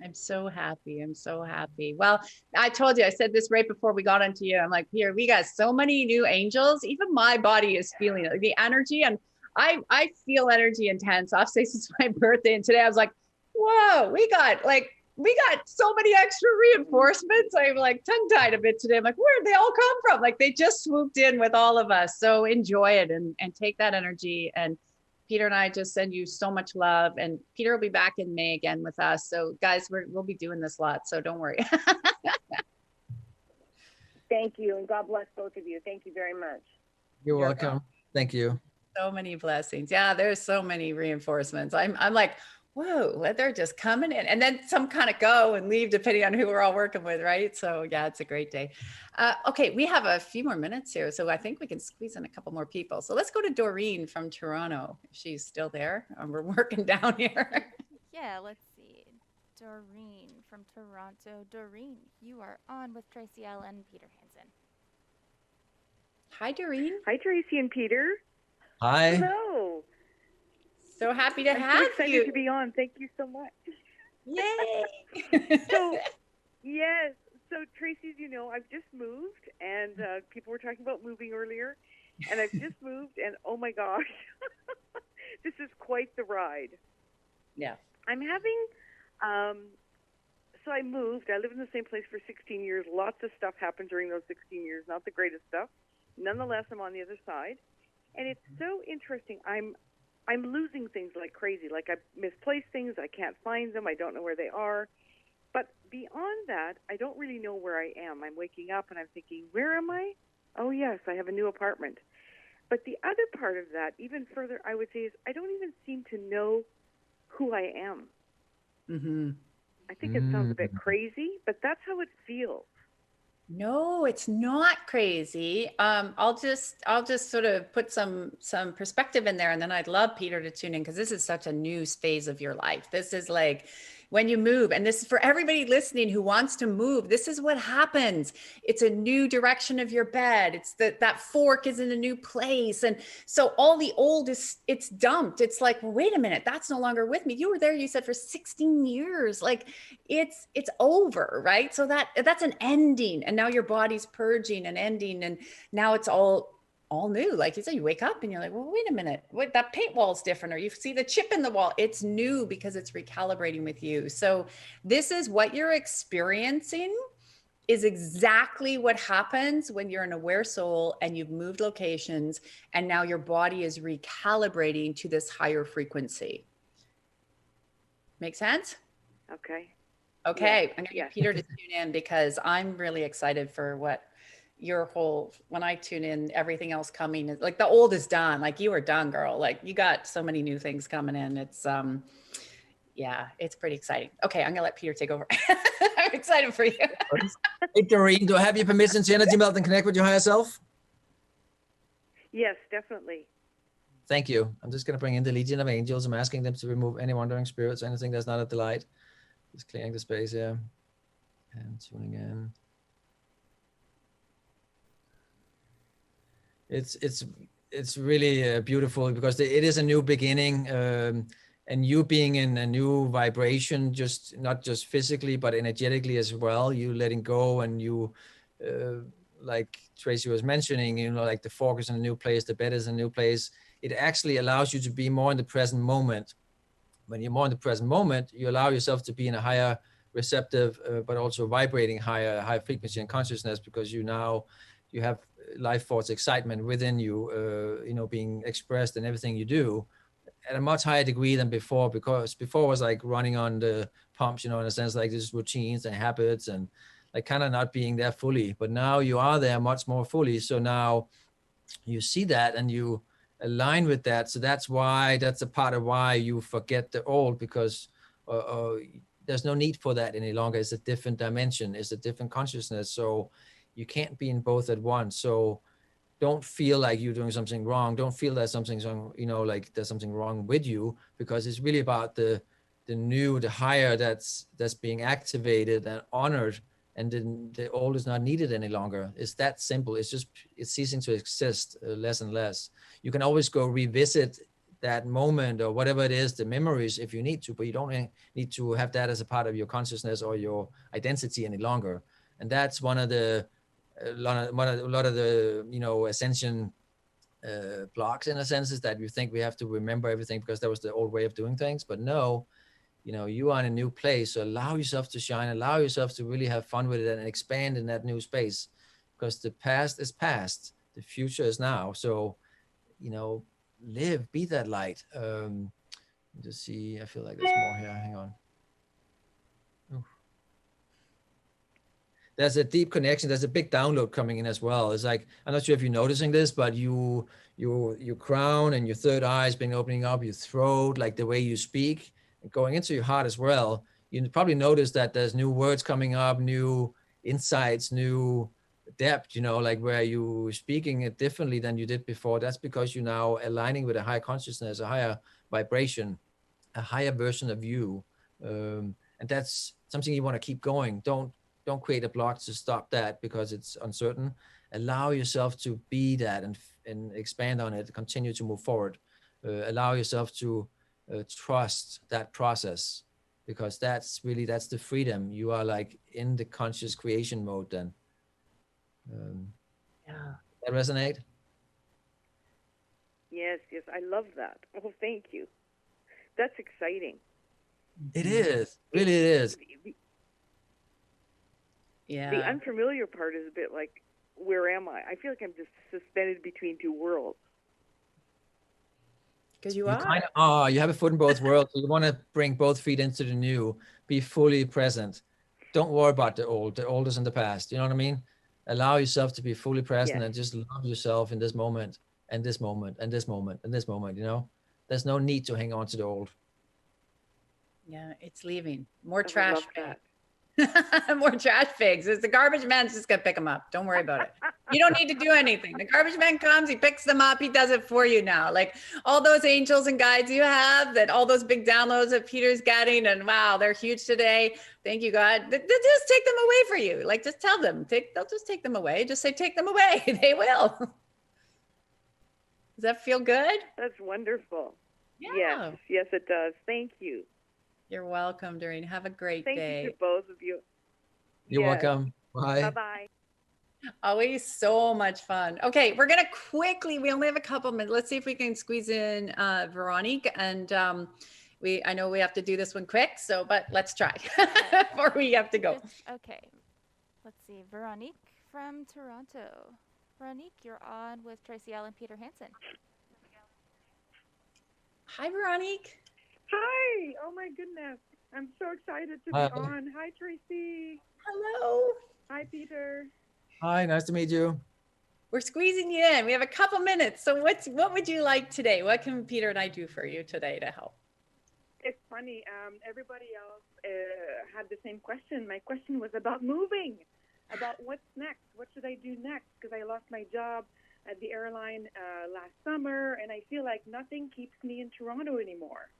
I'm so happy. I'm so happy. Well, I told you, I said this right before we got onto you. I'm like, here, we got so many new angels. Even my body is feeling it, like the energy. And I feel energy intense. I'll say since my birthday. And today I was like, whoa, we got so many extra reinforcements. I'm like tongue-tied a bit today. I'm like, where'd they all come from? Like they just swooped in with all of us. So enjoy it and take that energy. And Peter and I just send you so much love, and Peter will be back in May again with us. So guys, we'll be doing this a lot, so don't worry. Thank you, and God bless both of you. Thank you very much. You're welcome. Thank you. So many blessings. Yeah, there's so many reinforcements. I'm like, whoa, they're just coming in, and then some kind of go and leave depending on who we're all working with, right? So yeah, it's a great day. Okay, we have a few more minutes here, so I think we can squeeze in a couple more people. So let's go to Doreen from Toronto, if she's still there. We're working down here. Yeah, let's see. Doreen from Toronto. Doreen, you are on with Tracy L. and Peter Hansen. Hi, Doreen. Hi, Tracy and Peter. Hi. Hello. So happy to have you. I'm so excited to be on. Thank you so much. Yay. So, yes. So, Tracy, as you know, I've just moved, and people were talking about moving earlier, and I've just moved, and oh my gosh, this is quite the ride. Yeah. I'm having, so I moved. I lived in the same place for 16 years. Lots of stuff happened during those 16 years, not the greatest stuff. Nonetheless, I'm on the other side, and it's so interesting. I'm losing things like crazy. Like I misplaced things. I can't find them. I don't know where they are. But beyond that, I don't really know where I am. I'm waking up and I'm thinking, where am I? Oh, yes, I have a new apartment. But the other part of that, even further, I would say, is I don't even seem to know who I am. Mm-hmm. I think it sounds a bit crazy, but that's how it feels. No, it's not crazy. I'll just sort of put some perspective in there, and then I'd love Peter to tune in because this is such a new phase of your life. This is like when you move, and this is for everybody listening who wants to move. This is what happens. It's a new direction of your bed. It's that fork is in a new place, and so all the old it's dumped. It's like, well, wait a minute, that's no longer with me. You were there, you said, for 16 years. Like it's over, right? So that's an ending, and now your body's purging and ending, and now it's all new. Like you said, you wake up and you're like, well, wait a minute, what, that paint wall's different, or you see the chip in the wall. It's new because it's recalibrating with you. So this is what you're experiencing is exactly what happens when you're an aware soul and you've moved locations, and now your body is recalibrating to this higher frequency. Make sense? Okay. Okay. Yes. I'm going to get Peter to tune in because I'm really excited for what your whole, when I tune in, everything else coming, like the old is done. Like you were done, girl. Like you got so many new things coming in. It's, yeah, it's pretty exciting. Okay. I'm gonna let Peter take over. I'm excited for you. Hey, Doreen, do I have your permission to energy melt and connect with your higher self? Yes, definitely. Thank you. I'm just going to bring in the Legion of Angels. I'm asking them to remove any wandering spirits, anything that's not a delight. Just clearing the space here and tuning in. It's really beautiful because it is a new beginning, and you being in a new vibration, just not just physically but energetically as well. You letting go, and you like Tracy was mentioning, like the fork is in a new place, the bed is in a new place. It actually allows you to be more in the present moment. When you're more in the present moment, you allow yourself to be in a higher receptive, but also vibrating higher frequency and consciousness, because you have life force excitement within you, being expressed in everything you do at a much higher degree than before, because before was like running on the pumps, in a sense, like this routines and habits and like kind of not being there fully. But now you are there much more fully. So now you see that and you align with that. So that's a part of why you forget the old, because there's no need for that any longer. It's a different dimension. It's a different consciousness. So you can't be in both at once. So don't feel like you're doing something wrong. Don't feel that something's wrong, like there's something wrong with you, because it's really about the new, the higher that's being activated and honored, and then the old is not needed any longer. It's that simple. It's ceasing to exist less and less. You can always go revisit that moment or whatever it is, the memories, if you need to, but you don't need to have that as a part of your consciousness or your identity any longer. And that's one of the a lot of the ascension blocks, in a sense, is that you think we have to remember everything because that was the old way of doing things. But no, you are in a new place, so allow yourself to shine, allow yourself to really have fun with it and expand in that new space, because the past is past, the future is now. So live, be that light. Just see, I feel like there's more here. Hang on. There's a deep connection. There's a big download coming in as well. It's like, I'm not sure if you're noticing this, but your crown and your third eye has been opening up, your throat, like the way you speak, and going into your heart as well. You probably noticed that there's new words coming up, new insights, new depth, like where you're speaking it differently than you did before. That's because you're now aligning with a higher consciousness, a higher vibration, a higher version of you. And that's something you want to keep going. Don't create a block to stop that because it's uncertain. Allow yourself to be that and expand on it, continue to move forward. Allow yourself to trust that process, because that's the freedom. You are like in the conscious creation mode then. Yeah. That resonate? Yes, I love that. Oh, thank you. That's exciting. It is. Really, it is. Yeah. The unfamiliar part is a bit like, where am I? I feel like I'm just suspended between two worlds. Because you are. You have a foot in both worlds. So you want to bring both feet into the new, be fully present. Don't worry about the old. The old is in the past. You know what I mean? Allow yourself to be fully present and just love yourself in this moment and this moment and this moment and this moment, There's no need to hang on to the old. Yeah, it's leaving. More trash. More trash pigs. It's the garbage man's just gonna pick them up. Don't worry about it. You don't need to do anything. The garbage man comes, he picks them up, he does it for you now. Like all those angels and guides you have, that all those big downloads that Peter's getting, and wow, they're huge today. Thank you, God. They just take them away for you. Like just tell them, they'll just take them away. Just say, take them away. They will. Does that feel good? That's wonderful. Yeah. Yes, it does. Thank you. You're welcome, Doreen. Have a great day. Thank you to both of you. You're welcome. Bye. Bye-bye. Always so much fun. Okay, we're going to quickly, we only have a couple minutes. Let's see if we can squeeze in Veronique. And I know we have to do this one quick, but let's try before we have to go. Okay. Let's see. Veronique from Toronto. Veronique, you're on with Tracy and Peter Hansen. Hi, Veronique. Hi. Oh, my goodness. I'm so excited to be on. Hi, Tracy. Hello. Hi, Peter. Hi, nice to meet you. We're squeezing you in. We have a couple minutes. So what would you like today? What can Peter and I do for you today to help? It's funny. Everybody else had the same question. My question was about moving, about what's next. What should I do next? Because I lost my job at the airline last summer, and I feel like nothing keeps me in Toronto anymore.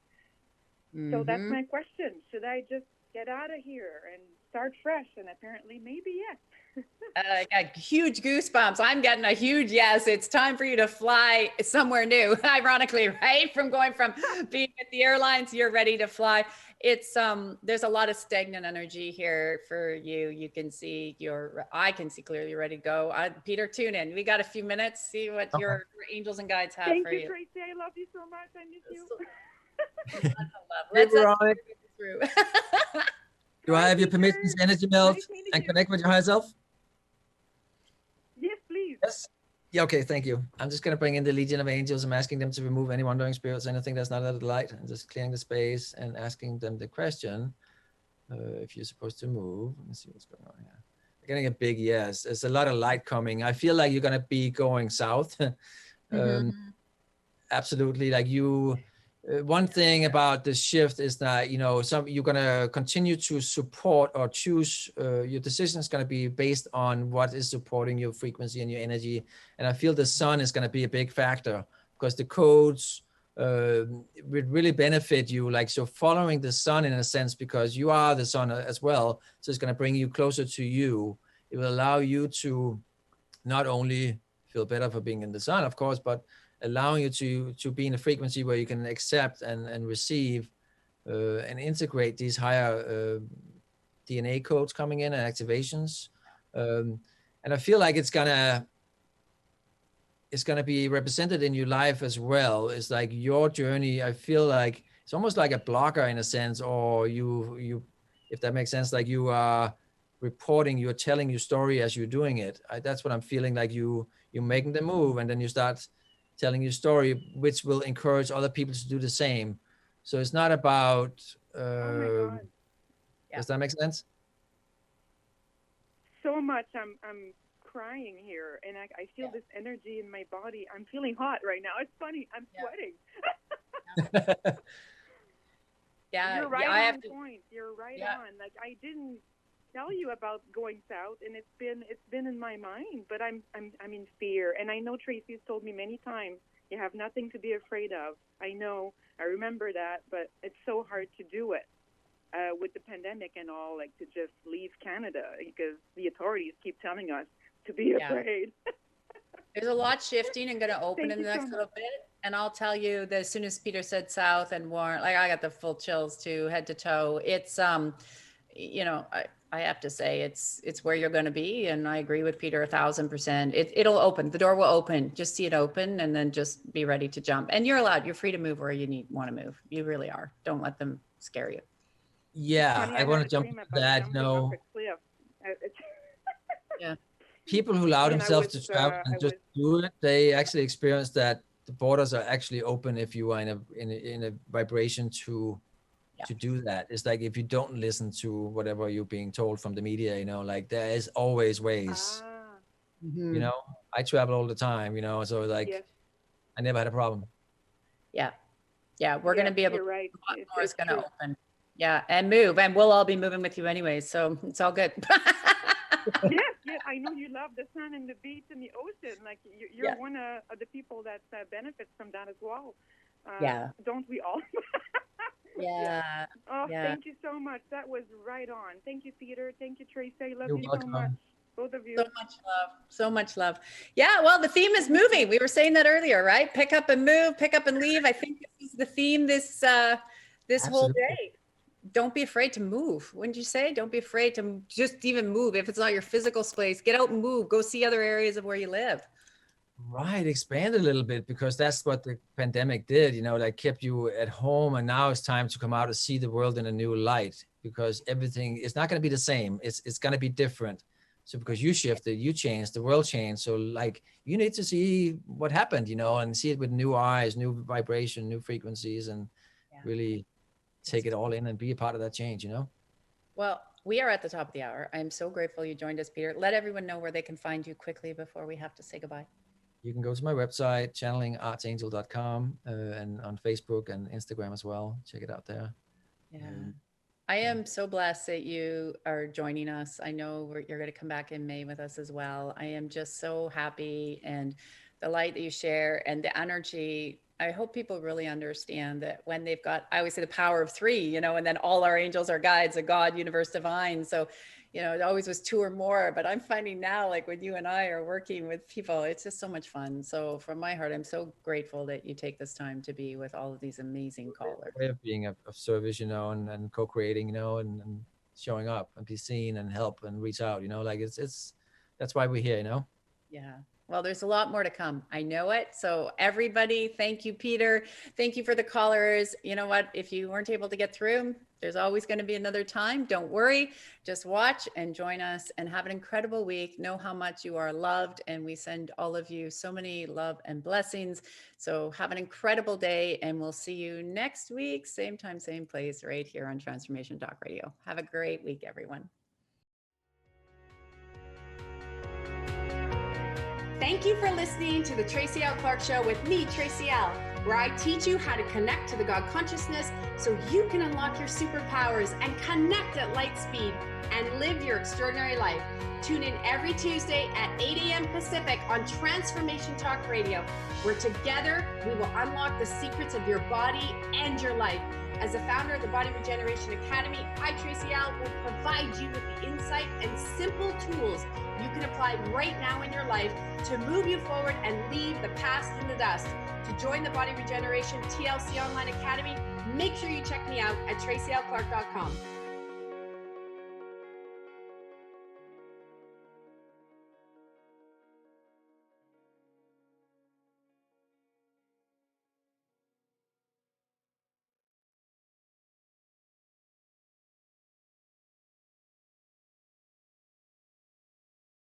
So that's my question. Should I just get out of here and start fresh. And apparently, maybe yes. I got huge goosebumps. I'm getting a huge yes. It's time for you to fly somewhere new. Ironically, right? From going from being at the airlines, you're ready to fly. It's there's a lot of stagnant energy here for you. You can see I can see clearly you're ready to go. Peter, tune in. We got a few minutes. See what your angels and guides have Thank for you, you. Tracy. I love you so much. I miss you. Let's Veronique. through. Do I have your permission to energy melt Nice meeting and you. connect with your higher self? Yes, please. Yes. Yeah, okay, thank you. I'm just going to bring in the Legion of Angels. I'm asking them to remove any wandering spirits, anything that's not out of light, and just clearing the space and asking them the question, if you're supposed to move. Let me see what's going on here. I'm getting a big yes. There's a lot of light coming. I feel like you're going to be going south. Absolutely. Like one thing about the shift is that, you're going to continue to support or choose, your decision is going to be based on what is supporting your frequency and your energy. And I feel the sun is going to be a big factor because the codes would really benefit you. Like, so following the sun in a sense, because you are the sun as well. So it's going to bring you closer to you. It will allow you to not only feel better for being in the sun, of course, but allowing you to be in a frequency where you can accept and receive and integrate these higher DNA codes coming in and activations. And I feel like it's gonna be represented in your life as well. It's like your journey. I feel like it's almost like a blogger in a sense, or you if that makes sense, like you are reporting, you're telling your story as you're doing it. That's what I'm feeling, like you're making the move and then you start telling your story, which will encourage other people to do the same. So it's not about, Oh my God. Does that make sense? So much. I'm crying here, and I feel this energy in my body. I'm feeling hot right now. It's funny. I'm sweating. You're right on point. You're right on. Like, I didn't tell you about going south, and it's been in my mind, but I'm in fear. And I know Tracy's told me many times, you have nothing to be afraid of. I know, I remember that, but it's so hard to do it with the pandemic and all, like to just leave Canada because the authorities keep telling us to be afraid. There's a lot shifting and going to open in the next little bit. And I'll tell you that as soon as Peter said south and warm, like I got the full chills too, head to toe. It's, I have to say it's where you're going to be. And I agree with Peter 1,000%. It'll open, the door will open, just see it open and then just be ready to jump. And you're free to move where you want to move. You really are. Don't let them scare you. Yeah. Funny, I want to jump to that, Yeah. People who allow themselves to travel and just do it, they actually experience that the borders are actually open if you are in a vibration to do that. It's like if you don't listen to whatever you're being told from the media, like there is always ways. I travel all the time, so like I never had a problem. Yeah. We're going to be able to, right. a lot more is going to open. Yeah. And move. And we'll all be moving with you anyway. So it's all good. Yes, I know you love the sun and the beach and the ocean. Like you're one of the people that benefits from that as well. Don't we all? Yeah. Oh, thank you so much. That was right on. Thank you, Peter. Thank you, Tracy. I love you so much. Both of you. So much love. So much love. Yeah. Well, the theme is moving. We were saying that earlier, right? Pick up and move, pick up and leave. I think this is the theme this whole day. Don't be afraid to move. Wouldn't you say? Don't be afraid to just even move. If it's not your physical space, get out and move. Go see other areas of where you live. Right. Expand a little bit because that's what the pandemic did, like kept you at home. And now it's time to come out and see the world in a new light because everything is not going to be the same. It's going to be different. So because you shifted, you changed, the world changed. So like you need to see what happened, and see it with new eyes, new vibration, new frequencies, and really take it all in and be a part of that change, Well, we are at the top of the hour. I'm so grateful you joined us, Peter. Let everyone know where they can find you quickly before we have to say goodbye. You can go to my website, channelingarchangel.com, and on Facebook and Instagram as well. Check it out there. Yeah. I am so blessed that you are joining us. I know you're going to come back in May with us as well. I am just so happy and the light that you share and the energy. I hope people really understand that when they've got, I always say the power of three, you know, and then all our angels are guides, a God, universe, divine. So, you know, it always was two or more, but I'm finding now, like when you and I are working with people, it's just so much fun. So from my heart, I'm so grateful that you take this time to be with all of these amazing callers. Way of being of service, you know, and co-creating, you know, and showing up and be seen and help and reach out, you know, like it's that's why we're here, you know. Yeah. Well, there's a lot more to come. I know it. So everybody, thank you, Peter. Thank you for the callers. You know what? If you weren't able to get through, there's always going to be another time. Don't worry. Just watch and join us and have an incredible week. Know how much you are loved. And we send all of you so many love and blessings. So have an incredible day. And we'll see you next week. Same time, same place, right here on Transformation Talk Radio. Have a great week, everyone. Thank you for listening to the Tracy L. Clark Show with me, Tracy L., where I teach you how to connect to the God consciousness so you can unlock your superpowers and connect at light speed and live your extraordinary life. Tune in every Tuesday at 8 a.m. Pacific on Transformation Talk Radio, where together we will unlock the secrets of your body and your life. As the founder of the Body Regeneration Academy, I, Tracy L., will provide you with the insight and simple tools you can apply right now in your life to move you forward and leave the past in the dust. To join the Body Regeneration TLC Online Academy, make sure you check me out at tracylclark.com.